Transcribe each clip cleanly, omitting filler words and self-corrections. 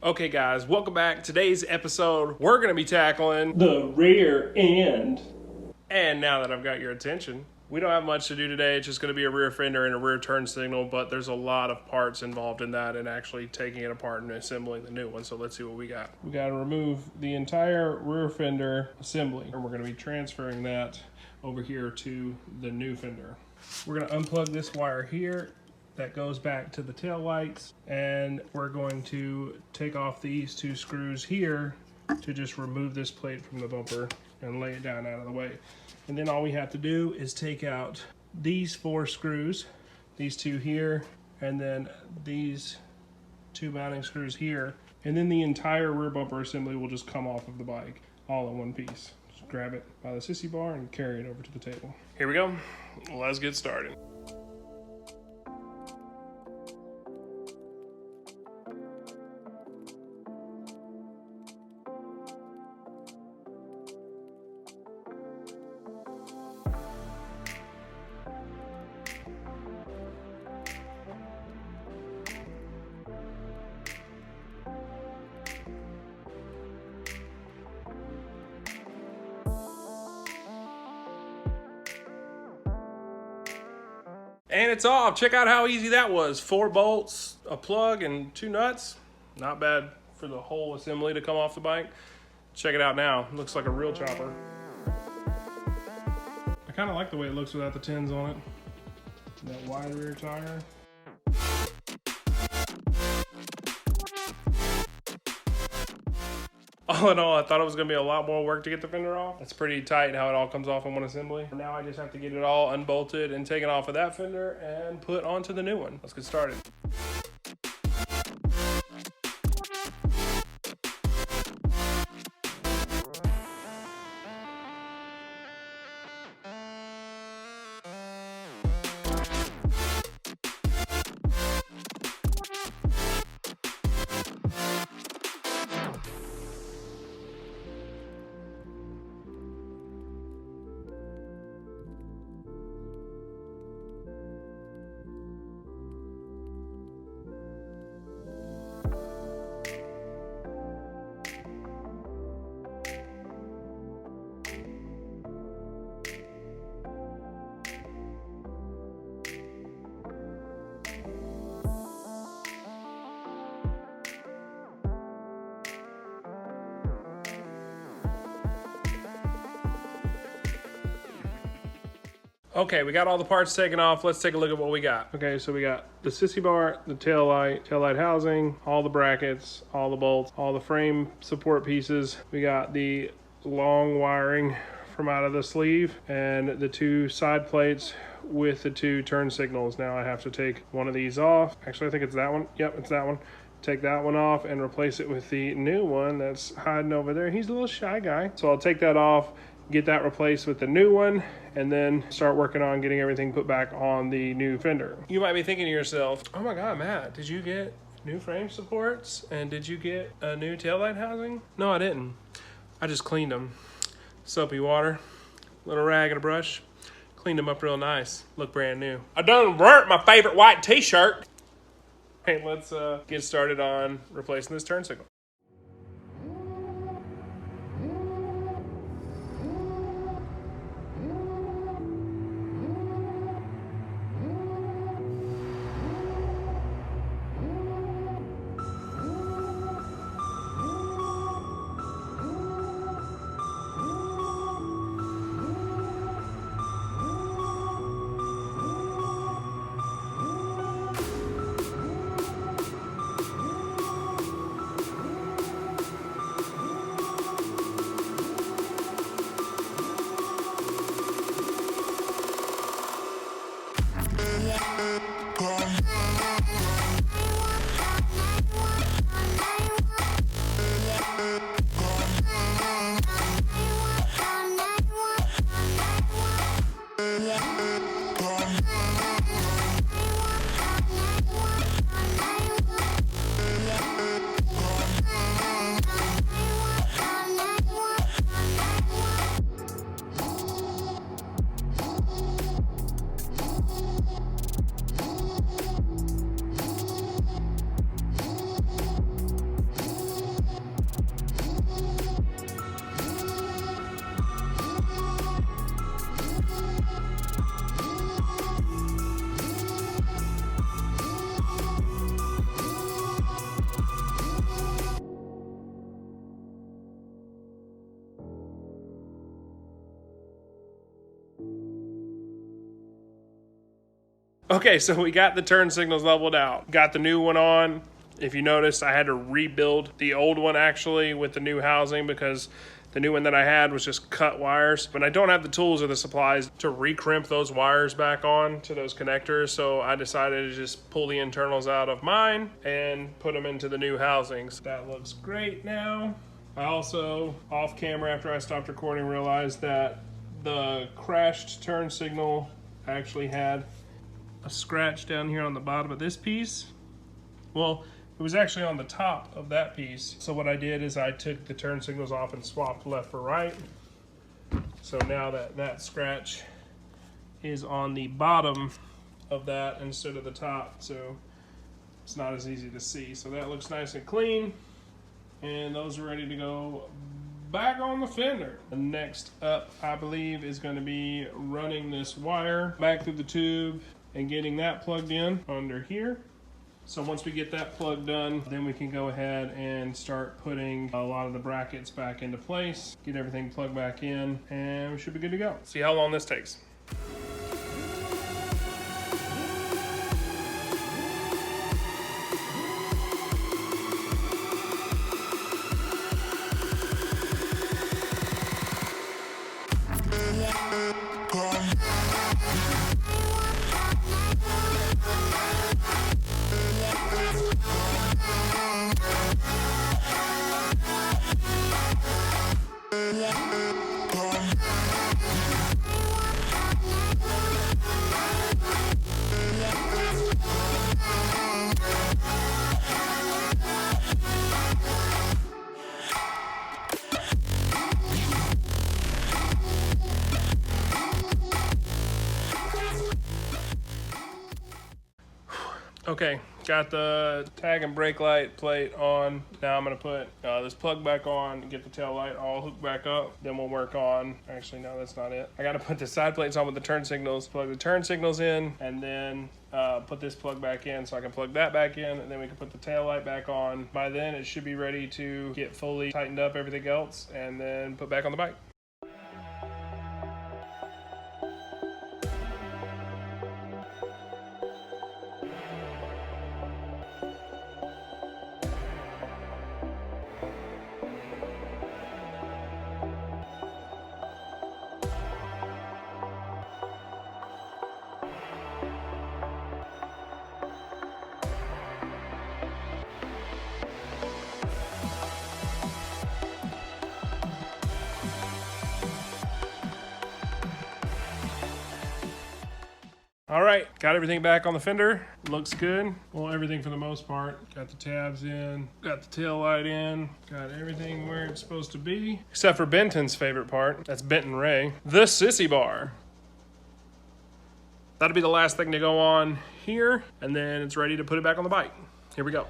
Okay guys, welcome back. Today's episode, we're going to be tackling the rear end. And now that I've got your attention, we don't have much to do today. It's just going to be a rear fender and a rear turn signal, but there's a lot of parts involved in that and actually taking it apart and assembling the new one. So let's see what we got. We got to remove the entire rear fender assembly, and we're going to be transferring that over here to the new fender. We're going to unplug this wire here that goes back to the tail lights, and we're going to take off these two screws here to just remove this plate from the bumper and lay it down out of the way. And then all we have to do is take out these four screws, these two here, and then these two mounting screws here, and then the entire rear bumper assembly will just come off of the bike all in one piece. Just grab it by the sissy bar and carry it over to the table. Here we go. Let's get started. And it's off. Check out how easy that was. 4 bolts, a plug, and 2 nuts. Not bad for the whole assembly to come off the bike. Check it out now. Looks like a real chopper. I kind of like the way it looks without the tins on it. That wide rear tire. All in all, I thought it was going to be a lot more work to get the fender off. It's pretty tight how it all comes off in one assembly. Now I just have to get it all unbolted and taken off of that fender and put onto the new one. Let's get started. Okay, we got all the parts taken off. Let's take a look at what we got. Okay, so we got the sissy bar, the tail light housing, all the brackets, all the bolts, all the frame support pieces. We got the long wiring from out of the sleeve and the 2 side plates with the 2 turn signals. Now I have to take one of these off. Actually, I think it's that one. Yep, it's that one. Take that one off and replace it with the new one that's hiding over there. He's a little shy guy. So I'll take that off, get that replaced with the new one, and then start working on getting everything put back on the new fender. You might be thinking to yourself, oh my God, Matt, did you get new frame supports? And did you get a new taillight housing? No, I didn't. I just cleaned them. Soapy water, little rag and a brush. Cleaned them up real nice. Look brand new. I done burnt my favorite white t-shirt. Hey, let's get started on replacing this turn signal. Okay, so we got the turn signals leveled out. Got the new one on. If you noticed, I had to rebuild the old one actually with the new housing because the new one that I had was just cut wires. But I don't have the tools or the supplies to recrimp those wires back on to those connectors. So I decided to just pull the internals out of mine and put them into the new housings. That looks great now. I also, off camera after I stopped recording, realized that the crashed turn signal actually had a scratch down here on the bottom of this piece. Well, it was actually on the top of that piece. So what I did is I took the turn signals off and swapped left for right. So now that scratch is on the bottom of that instead of the top. So it's not as easy to see. So that looks nice and clean. And those are ready to go back on the fender. The next up, I believe, is going to be running this wire back through the tube and getting that plugged in under here. So once we get that plug done, then we can go ahead and start putting a lot of the brackets back into place, get everything plugged back in, and we should be good to go. See how long this takes. Okay, got the tag and brake light plate on. Now I'm gonna put this plug back on, get the tail light all hooked back up. Then we'll work on, actually no, that's not it. I gotta put the side plates on with the turn signals, plug the turn signals in, and then put this plug back in so I can plug that back in, and then we can put the tail light back on. By then it should be ready to get fully tightened up, everything else, and then put back on the bike. All right, got everything back on the fender. Looks good. Well, everything for the most part. Got the tabs in, got the tail light in, got everything where it's supposed to be. Except for Benton's favorite part, that's Benton Ray, the sissy bar. That'll be the last thing to go on here, and then it's ready to put it back on the bike. Here we go.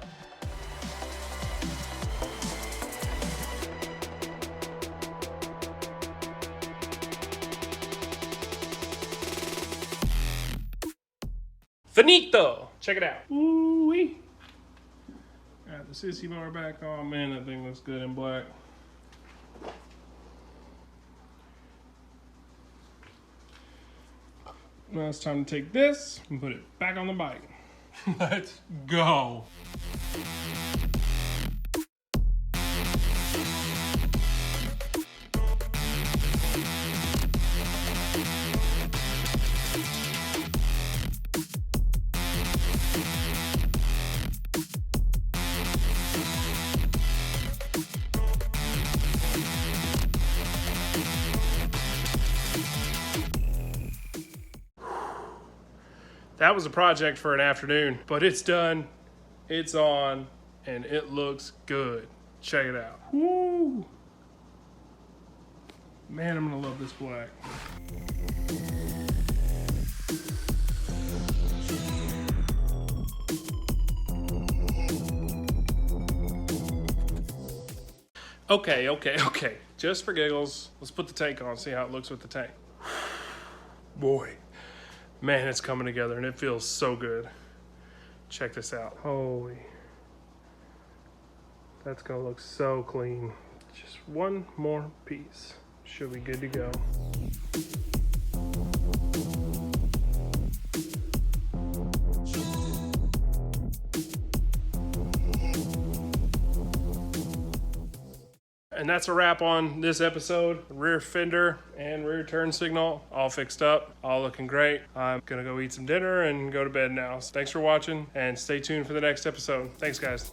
Finito! Check it out. Ooh-wee. Got the sissy bar back on. Man, that thing looks good in black. Now it's time to take this and put it back on the bike. Let's go. That was a project for an afternoon, but it's done, it's on, and it looks good. Check it out. Woo! Man, I'm gonna love this black. Okay. Just for giggles, let's put the tank on, see how it looks with the tank. Boy. Man, it's coming together and it feels so good. Check this out. Holy. That's gonna look so clean. Just one more piece. Should be good to go. and that's a wrap on this episode. Rear fender and rear turn signal all fixed up, all looking great. I'm gonna go eat some dinner and go to bed now. So thanks for watching, and stay tuned for the next episode. Thanks, guys.